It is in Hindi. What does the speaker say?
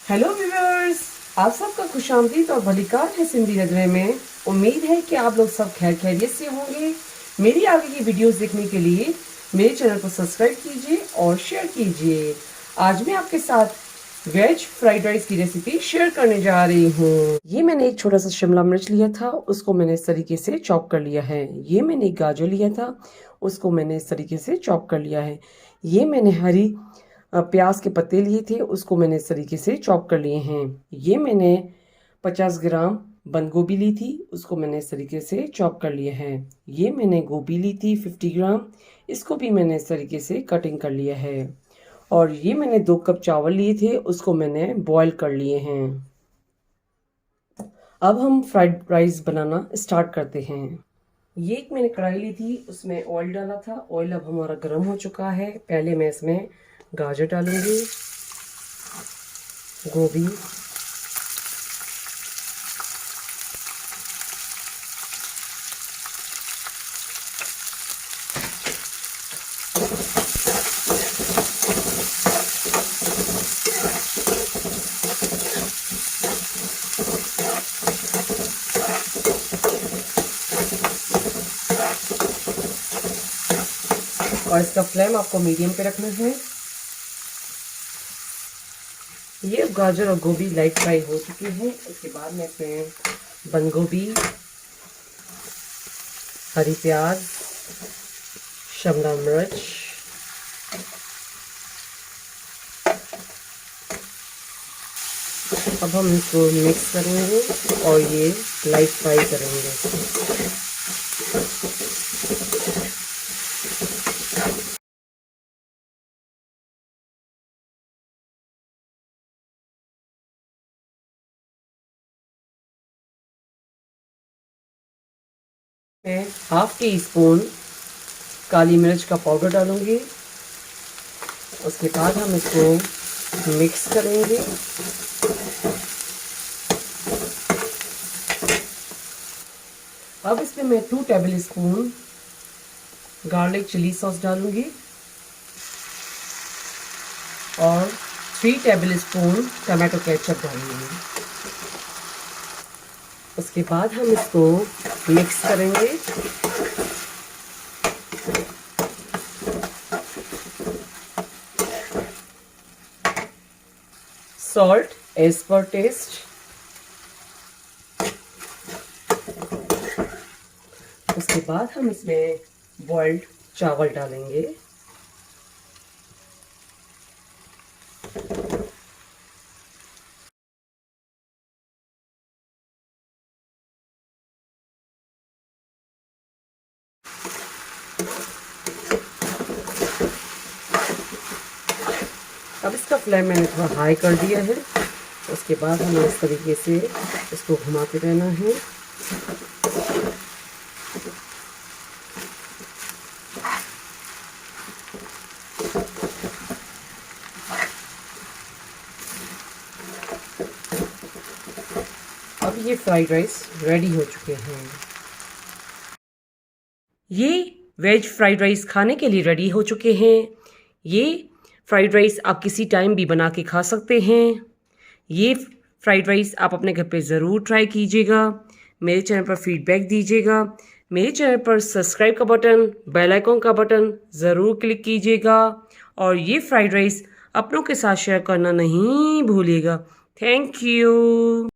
हेलो व्यूअर्स, आप सबका खुशामदीद और भलीकार है सिंधी नगरे में। उम्मीद है कि आप लोग सब खैर खैरियत से होंगे। मेरी आगे की वीडियोस देखने के लिए मेरे चैनल को सब्सक्राइब कीजिए और शेयर कीजिए। आज मैं आपके साथ वेज फ्राइड राइस की रेसिपी शेयर करने जा रही हूँ। ये मैंने एक छोटा सा शिमला मिर्च लिया था, उसको मैंने इस तरीके से चॉप कर लिया है। ये मैंने एक गाजर लिया था, उसको मैंने इस तरीके से चॉप कर लिया है। ये मैंने हरी प्याज के पत्ते लिए थे, उसको मैंने इस तरीके से चॉप कर लिए हैं। ये मैंने 50 ग्राम बंद गोभी ली थी, उसको मैंने इस तरीके से चॉप कर लिए हैं। ये मैंने गोभी ली थी 50 ग्राम, इसको भी मैंने इस तरीके से कटिंग कर लिया है। और ये मैंने 2 कप चावल लिए थे, उसको मैंने बॉईल कर लिए हैं। अब हम फ्राइड राइस बनाना स्टार्ट करते हैं। ये एक मैंने कढ़ाई ली थी, उसमें ऑयल डाला था। ऑयल अब हमारा गर्म हो चुका है। पहले मैं इसमें गाजर डालूंगी, गोभी, और इसका फ्लेम आपको मीडियम पे रखना है। ये गाजर और गोभी लाइट फ्राई हो चुकी है। उसके बाद मैं इसमें बंद गोभी, हरी प्याज, शिमला मिर्च, अब हम इसको मिक्स करेंगे और ये लाइट फ्राई करेंगे। मैं हाफ टी स्पून काली मिर्च का पाउडर डालूंगी। उसके बाद हम इसको मिक्स करेंगे। अब इसमें मैं 2 tablespoon garlic chilli sauce डालूंगी और 3 टेबल स्पून टमाटो केचप डालूंगी। उसके बाद हम इसको मिक्स करेंगे। Salt as per taste. उसके बाद हम इसमें बॉइल्ड चावल डालेंगे। अब इसका फ्लेम मैंने थोड़ा हाई कर दिया है। उसके बाद हमें इस तरीके से इसको घुमाते रहना है। अब ये फ्राइड राइस रेडी हो चुके हैं। ये वेज फ्राइड राइस खाने के लिए रेडी हो चुके हैं। ये फ्राइड राइस आप किसी टाइम भी बना के खा सकते हैं। ये फ्राइड राइस आप अपने घर पे ज़रूर ट्राई कीजिएगा। मेरे चैनल पर फीडबैक दीजिएगा। मेरे चैनल पर सब्सक्राइब का बटन, बेल आइकन का बटन ज़रूर क्लिक कीजिएगा और ये फ्राइड राइस अपनों के साथ शेयर करना नहीं भूलिएगा। Thank you.